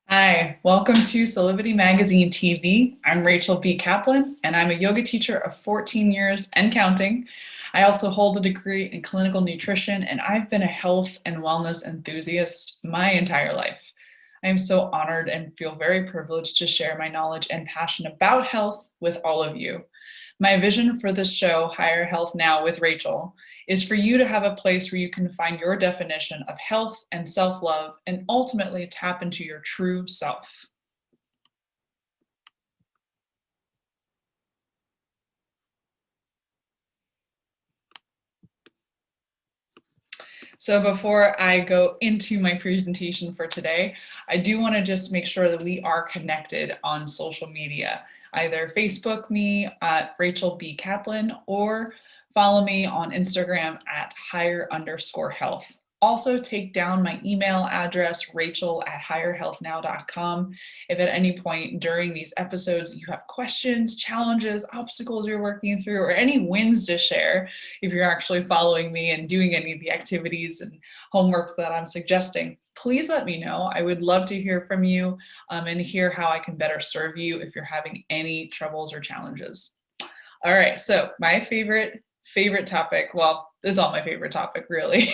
Hi, welcome to Solivity Magazine TV. I'm Rachel B. Kaplan, and I'm a yoga teacher of 14 years and counting. I also hold a degree in clinical nutrition, and I've been a health and wellness enthusiast my entire life. I am so honored and feel very privileged to share my knowledge and passion about health with all of you. My vision for this show, Higher Health Now with Rachel, is for you to have a place where you can find your definition of health and self-love and ultimately tap into your true self. So before I go into my presentation for today, I do want to just make sure that we are connected on social media. Either Facebook me at Rachel B. Kaplan or follow me on Instagram at higher_health. Also take down my email address, rachel@higherhealthnow.com. If at any point during these episodes you have questions, challenges, obstacles you're working through, or any wins to share, if you're actually following me and doing any of the activities and homeworks that I'm suggesting, please let me know. I would love to hear from you and hear how I can better serve you if you're having any troubles or challenges. All right, so my favorite topic, well, this is all my favorite topic really.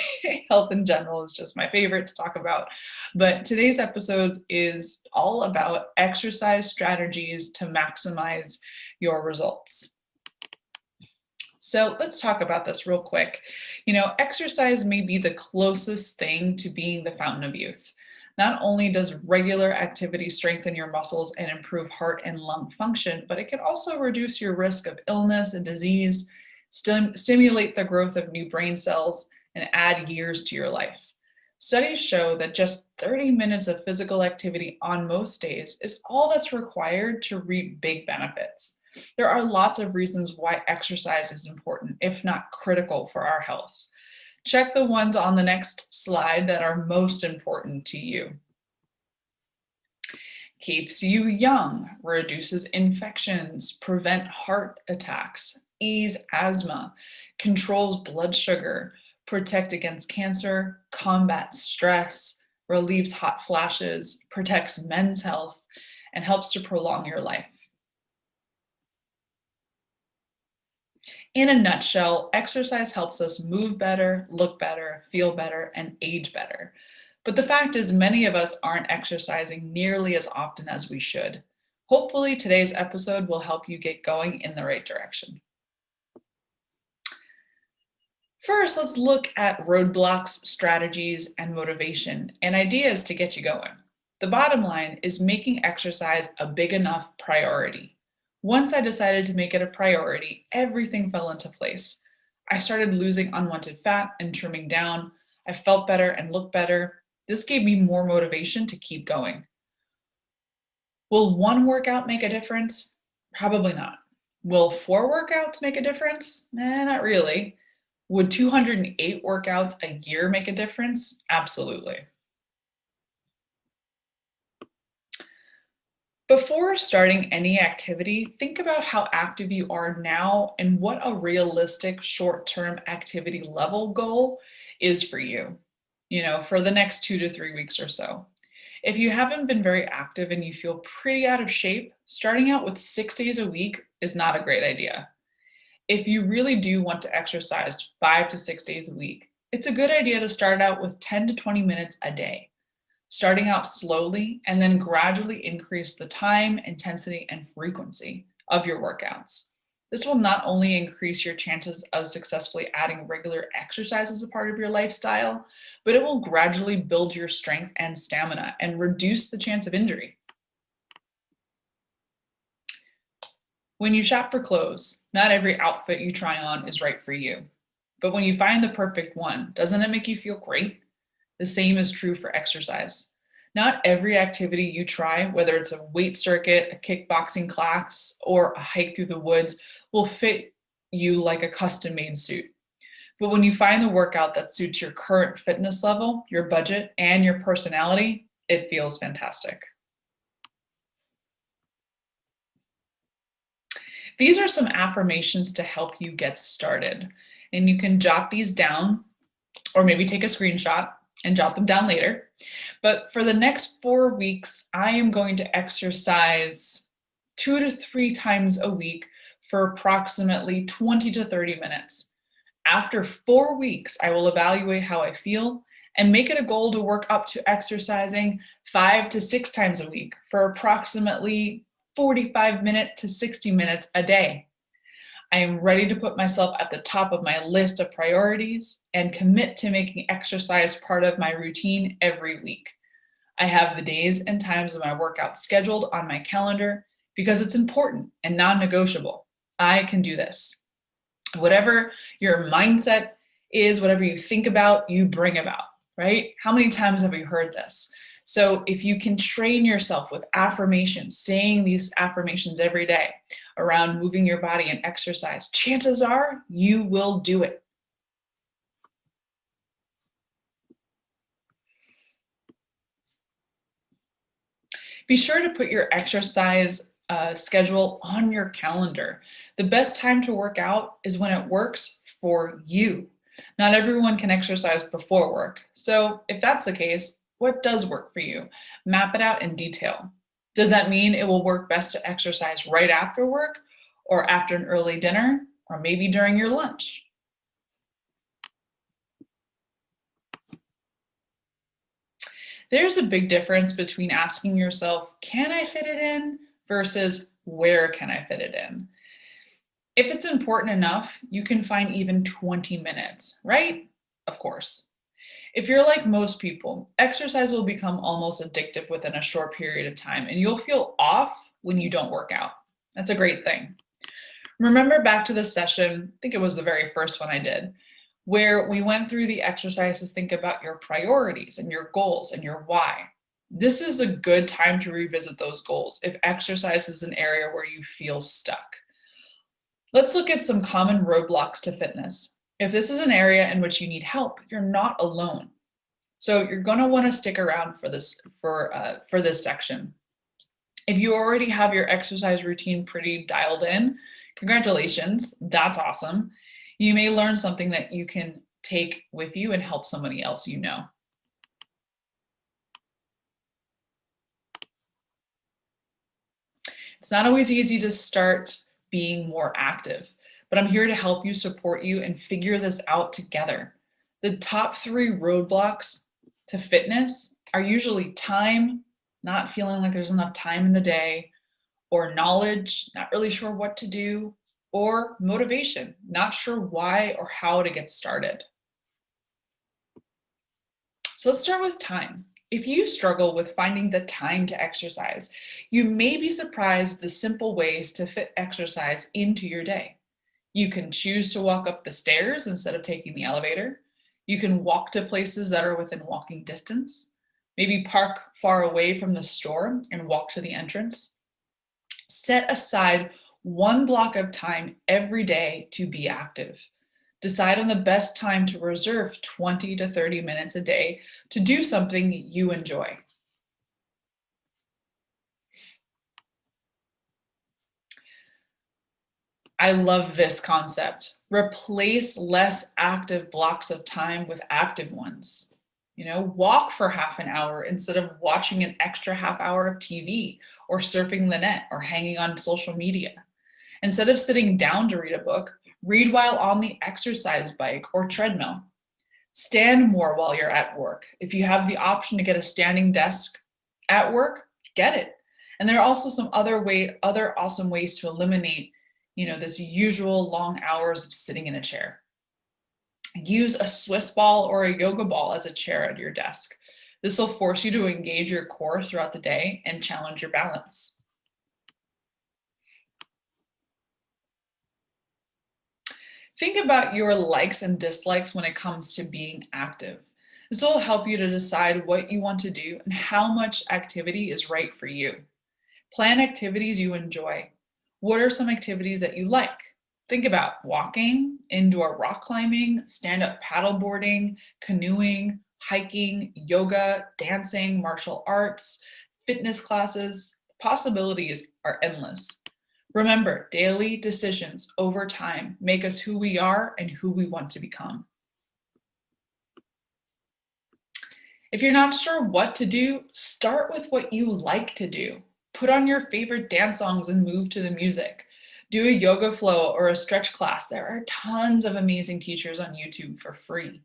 Health in general is just my favorite to talk about. But today's episode is all about exercise strategies to maximize your results. So let's talk about this real quick. Exercise may be the closest thing to being the fountain of youth. Not only does regular activity strengthen your muscles and improve heart and lung function, but it can also reduce your risk of illness and disease, stimulate the growth of new brain cells, and add years to your life. Studies show that just 30 minutes of physical activity on most days is all that's required to reap big benefits. There are lots of reasons why exercise is important, if not critical, for our health. Check the ones on the next slide that are most important to you. Keeps you young, reduces infections, prevent heart attacks, ease asthma, controls blood sugar, protect against cancer, combat stress, relieves hot flashes, protects men's health, and helps to prolong your life. In a nutshell, exercise helps us move better, look better, feel better, and age better. But the fact is, many of us aren't exercising nearly as often as we should. Hopefully, today's episode will help you get going in the right direction. First, let's look at roadblocks, strategies, and motivation, and ideas to get you going. The bottom line is making exercise a big enough priority. Once I decided to make it a priority, everything fell into place. I started losing unwanted fat and trimming down. I felt better and looked better. This gave me more motivation to keep going. Will one workout make a difference? Probably not. Will 4 workouts make a difference? Not really. Would 208 workouts a year make a difference? Absolutely. Before starting any activity, think about how active you are now and what a realistic short-term activity level goal is for you, for the next 2 to 3 weeks or so. If you haven't been very active and you feel pretty out of shape, starting out with 6 days a week is not a great idea. If you really do want to exercise 5 to 6 days a week, it's a good idea to start out with 10 to 20 minutes a day, starting out slowly and then gradually increase the time, intensity, and frequency of your workouts. This will not only increase your chances of successfully adding regular exercise as a part of your lifestyle, but it will gradually build your strength and stamina and reduce the chance of injury. When you shop for clothes, not every outfit you try on is right for you. But when you find the perfect one, doesn't it make you feel great? The same is true for exercise. Not every activity you try, whether it's a weight circuit, a kickboxing class, or a hike through the woods, will fit you like a custom-made suit. But when you find the workout that suits your current fitness level, your budget, and your personality, it feels fantastic. These are some affirmations to help you get started. And you can jot these down or maybe take a screenshot and jot them down later. But for the next 4 weeks, I am going to exercise 2 to 3 times a week for approximately 20 to 30 minutes. After 4 weeks, I will evaluate how I feel and make it a goal to work up to exercising 5 to 6 times a week for approximately 45 minutes to 60 minutes a day. I am ready to put myself at the top of my list of priorities and commit to making exercise part of my routine every week. I have the days and times of my workouts scheduled on my calendar because it's important and non-negotiable. I can do this. Whatever your mindset is, whatever you think about, you bring about, right? How many times have you heard this? So if you can train yourself with affirmations, saying these affirmations every day around moving your body and exercise, chances are you will do it. Be sure to put your exercise schedule on your calendar. The best time to work out is when it works for you. Not everyone can exercise before work. So if that's the case, what does work for you? Map it out in detail. Does that mean it will work best to exercise right after work or after an early dinner or maybe during your lunch? There's a big difference between asking yourself, can I fit it in versus where can I fit it in? If it's important enough, you can find even 20 minutes, right? Of course. If you're like most people, exercise will become almost addictive within a short period of time, and you'll feel off when you don't work out. That's a great thing. Remember back to the session, I think it was the very first one I did, where we went through the exercises, think about your priorities and your goals and your why. This is a good time to revisit those goals if exercise is an area where you feel stuck. Let's look at some common roadblocks to fitness. If this is an area in which you need help, you're not alone. So you're going to want to stick around for this section. If you already have your exercise routine pretty dialed in, congratulations, that's awesome. You may learn something that you can take with you and help somebody else you know. It's not always easy to start being more active, but I'm here to help you, support you, and figure this out together. The top 3 roadblocks to fitness are usually time, not feeling like there's enough time in the day, or knowledge, not really sure what to do, or motivation, not sure why or how to get started. So let's start with time. If you struggle with finding the time to exercise, you may be surprised the simple ways to fit exercise into your day. You can choose to walk up the stairs instead of taking the elevator. You can walk to places that are within walking distance. Maybe park far away from the store and walk to the entrance. Set aside 1 block of time every day to be active. Decide on the best time to reserve 20 to 30 minutes a day to do something you enjoy. I love this concept. Replace less active blocks of time with active ones. Walk for half an hour instead of watching an extra half hour of TV or surfing the net or hanging on social media. Instead of sitting down to read a book, read while on the exercise bike or treadmill. Stand more while you're at work. If you have the option to get a standing desk at work, get it. And there are also some other awesome ways to eliminate, this usual long hours of sitting in a chair. Use a Swiss ball or a yoga ball as a chair at your desk. This will force you to engage your core throughout the day and challenge your balance. Think about your likes and dislikes when it comes to being active. This will help you to decide what you want to do and how much activity is right for you. Plan activities you enjoy. What are some activities that you like? Think about walking, indoor rock climbing, stand-up paddleboarding, canoeing, hiking, yoga, dancing, martial arts, fitness classes. Possibilities are endless. Remember, daily decisions over time make us who we are and who we want to become. If you're not sure what to do, start with what you like to do. Put on your favorite dance songs and move to the music. Do a yoga flow or a stretch class. There are tons of amazing teachers on YouTube for free.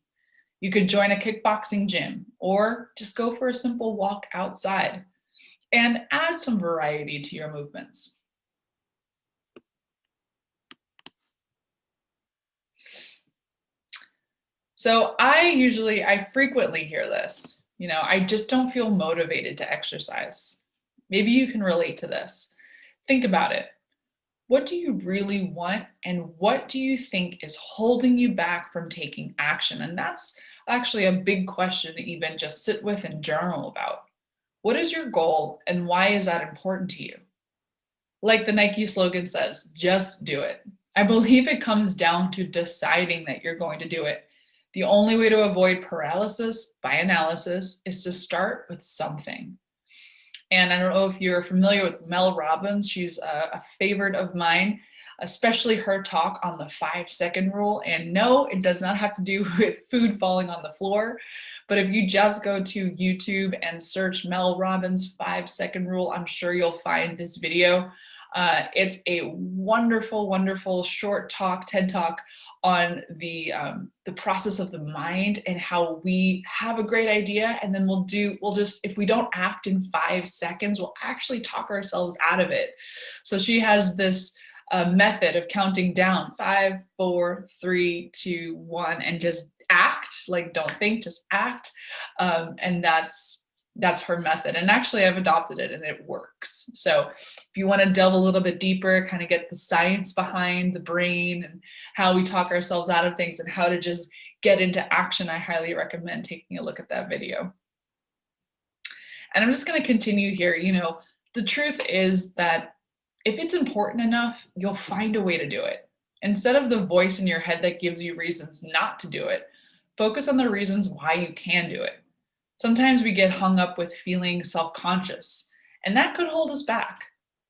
You could join a kickboxing gym or just go for a simple walk outside and add some variety to your movements. So I frequently hear this, I just don't feel motivated to exercise. Maybe you can relate to this. Think about it. What do you really want, and what do you think is holding you back from taking action? And that's actually a big question to even just sit with and journal about. What is your goal, and why is that important to you? Like the Nike slogan says, just do it. I believe it comes down to deciding that you're going to do it. The only way to avoid paralysis by analysis is to start with something. And I don't know if you're familiar with Mel Robbins. She's a favorite of mine, especially her talk on the 5-second rule. And no, it does not have to do with food falling on the floor. But if you just go to YouTube and search Mel Robbins 5-second rule, I'm sure you'll find this video. It's a wonderful, wonderful short talk, TED talk on the process of the mind and how we have a great idea, and then if we don't act in 5 seconds, we'll actually talk ourselves out of it. So she has this method of counting down 5, 4, 3, 2, 1, and just act. Like, don't think, just act. And that's her method. And actually I've adopted it and it works. So if you want to delve a little bit deeper, kind of get the science behind the brain and how we talk ourselves out of things and how to just get into action, I highly recommend taking a look at that video. And I'm just going to continue here. The truth is that if it's important enough, you'll find a way to do it. Instead of the voice in your head that gives you reasons not to do it, focus on the reasons why you can do it. Sometimes we get hung up with feeling self-conscious, and that could hold us back.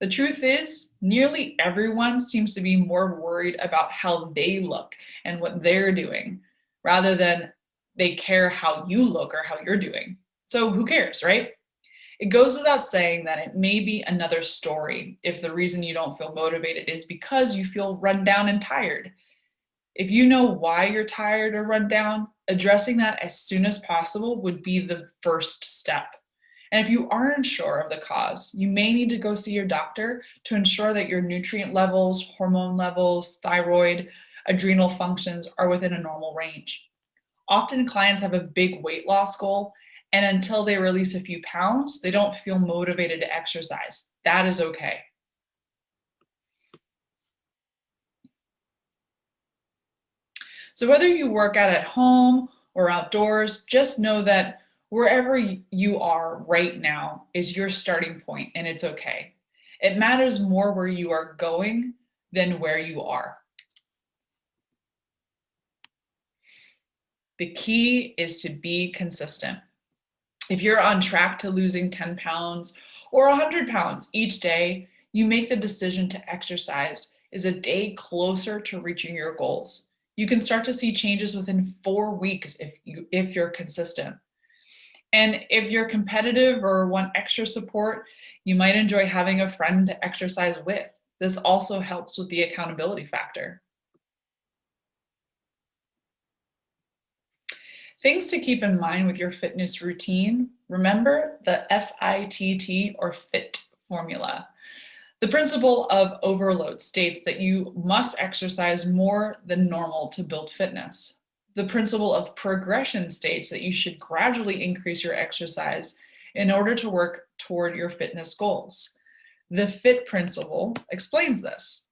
The truth is, nearly everyone seems to be more worried about how they look and what they're doing, rather than they care how you look or how you're doing. So who cares, right? It goes without saying that it may be another story if the reason you don't feel motivated is because you feel run down and tired. If you know why you're tired or run down, addressing that as soon as possible would be the first step. And if you aren't sure of the cause, you may need to go see your doctor to ensure that your nutrient levels, hormone levels, thyroid, adrenal functions are within a normal range. Often clients have a big weight loss goal, and until they release a few pounds, they don't feel motivated to exercise. That is okay. So whether you work out at home or outdoors, just know that wherever you are right now is your starting point, and it's okay. It matters more where you are going than where you are. The key is to be consistent. If you're on track to losing 10 pounds or 100 pounds each day, you make the decision to exercise is a day closer to reaching your goals. You can start to see changes within 4 weeks if you're consistent. And if you're competitive or want extra support, you might enjoy having a friend to exercise with. This also helps with the accountability factor. Things to keep in mind with your fitness routine. Remember the FITT or FIT formula. The principle of overload states that you must exercise more than normal to build fitness. The principle of progression states that you should gradually increase your exercise in order to work toward your fitness goals. The FIT principle explains this.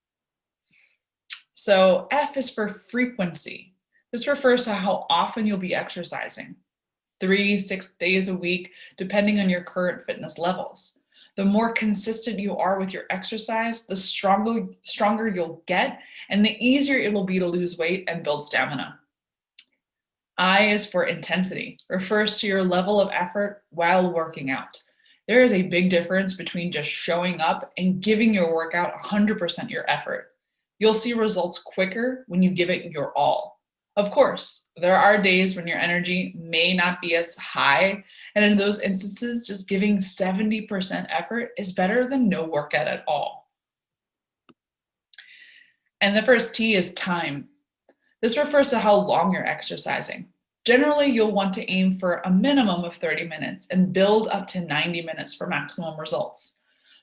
So F is for frequency. This refers to how often you'll be exercising. 3-6 days a week, depending on your current fitness levels. The more consistent you are with your exercise, the stronger you'll get, and the easier it will be to lose weight and build stamina. I is for intensity, refers to your level of effort while working out. There is a big difference between just showing up and giving your workout 100% your effort. You'll see results quicker when you give it your all. Of course, there are days when your energy may not be as high, and in those instances, just giving 70% effort is better than no workout at all. And the first T is time. This refers to how long you're exercising. Generally, you'll want to aim for a minimum of 30 minutes and build up to 90 minutes for maximum results.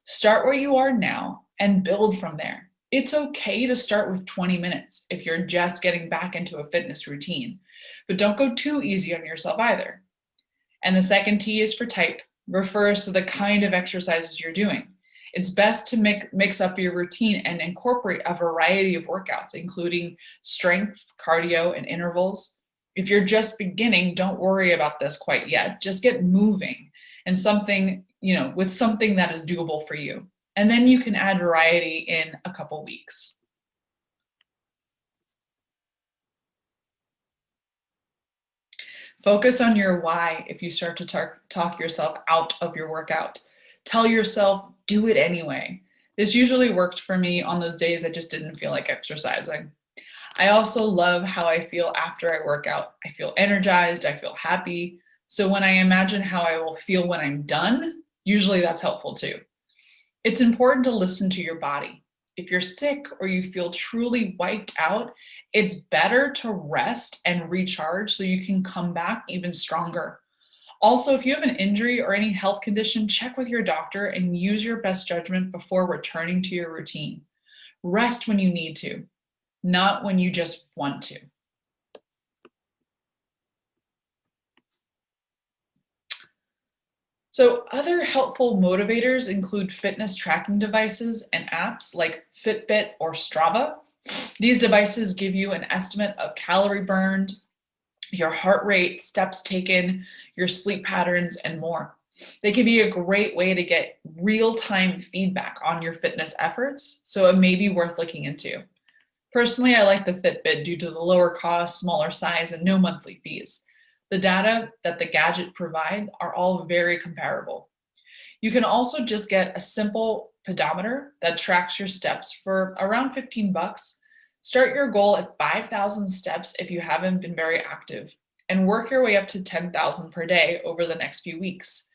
Start where you are now and build from there. It's okay to start with 20 minutes if you're just getting back into a fitness routine, but don't go too easy on yourself either. And the second T is for type, refers to the kind of exercises you're doing. It's best to mix up your routine and incorporate a variety of workouts, including strength, cardio, and intervals. If you're just beginning, don't worry about this quite yet. Just get moving and with something that is doable for you. And then you can add variety in a couple weeks. Focus on your why if you start to talk yourself out of your workout. Tell yourself, do it anyway. This usually worked for me on those days I just didn't feel like exercising. I also love how I feel after I work out. I feel energized, I feel happy. So when I imagine how I will feel when I'm done, usually that's helpful too. It's important to listen to your body. If you're sick or you feel truly wiped out, it's better to rest and recharge so you can come back even stronger. Also, if you have an injury or any health condition, check with your doctor and use your best judgment before returning to your routine. Rest when you need to, not when you just want to. So other helpful motivators include fitness tracking devices and apps like Fitbit or Strava. These devices give you an estimate of calorie burned, your heart rate, steps taken, your sleep patterns, and more. They can be a great way to get real-time feedback on your fitness efforts, so it may be worth looking into. Personally, I like the Fitbit due to the lower cost, smaller size, and no monthly fees. The data that the gadget provides are all very comparable. You can also just get a simple pedometer that tracks your steps for around 15 bucks. Start your goal at 5,000 steps if you haven't been very active, and work your way up to 10,000 per day over the next few weeks.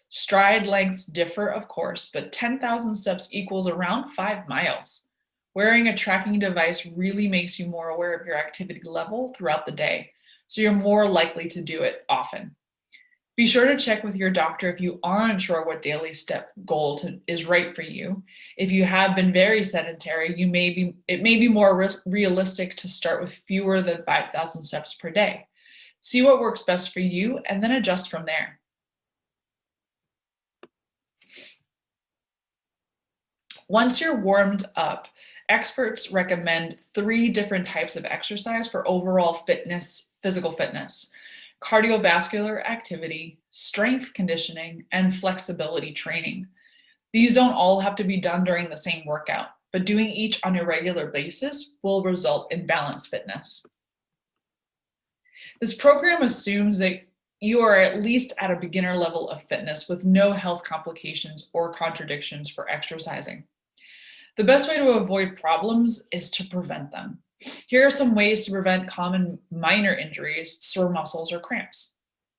Stride lengths differ, of course, but 10,000 steps equals around 5 miles. Wearing a tracking device really makes you more aware of your activity level throughout the day, so you're more likely to do it often. Be sure to check with your doctor if you aren't sure what daily step goal is right for you. If you have been very sedentary, it may be more realistic to start with fewer than 5,000 steps per day. See what works best for you and then adjust from there. Once you're warmed up, experts recommend 3 different types of exercise for overall physical fitness: cardiovascular activity, strength conditioning, and flexibility training. These don't all have to be done during the same workout, but doing each on a regular basis will result in balanced fitness. This program assumes that you are at least at a beginner level of fitness with no health complications or contradictions for exercising. The best way to avoid problems is to prevent them. Here are some ways to prevent common minor injuries, sore muscles, or cramps.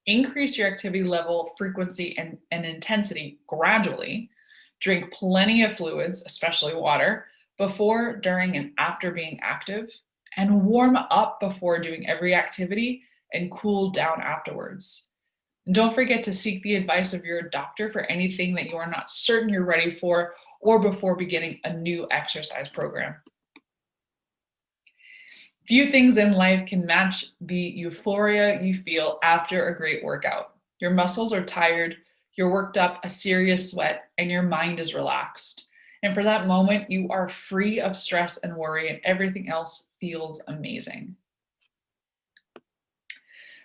Increase your activity level, frequency, and intensity gradually. Drink plenty of fluids, especially water, before, during, and after being active. And warm up before doing every activity and cool down afterwards. And don't forget to seek the advice of your doctor for anything that you are not certain you're ready for or before beginning a new exercise program. Few things in life can match the euphoria you feel after a great workout. Your muscles are tired, you're worked up a serious sweat, and your mind is relaxed. And for that moment, you are free of stress and worry, and everything else feels amazing.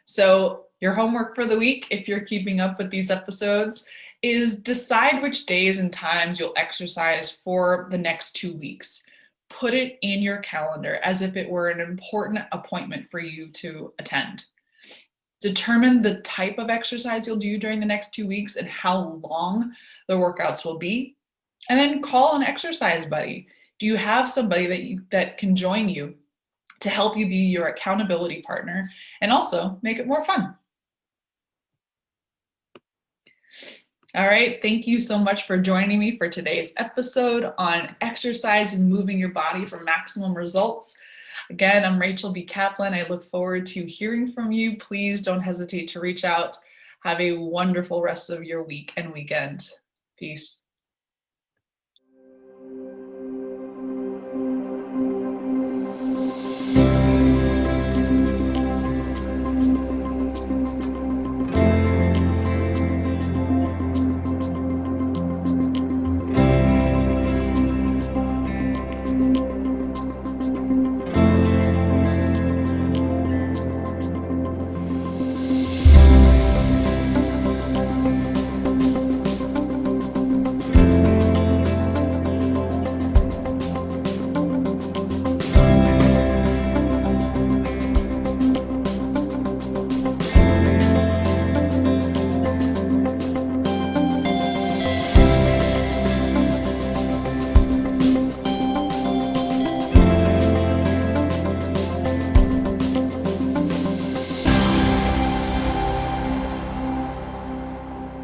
So your homework for the week, if you're keeping up with these episodes, is decide which days and times you'll exercise for the next 2 weeks. Put it in your calendar as if it were an important appointment for you to attend. Determine the type of exercise you'll do during the next 2 weeks and how long the workouts will be. And then call an exercise buddy. Do you have somebody that can join you? to help you be your accountability partner and also make it more fun. All right, thank you so much for joining me for today's episode on exercise and moving your body for maximum results. Again, I'm Rachel B. Kaplan. I look forward to hearing from you. Please don't hesitate to reach out. Have a wonderful rest of your week and weekend. Peace.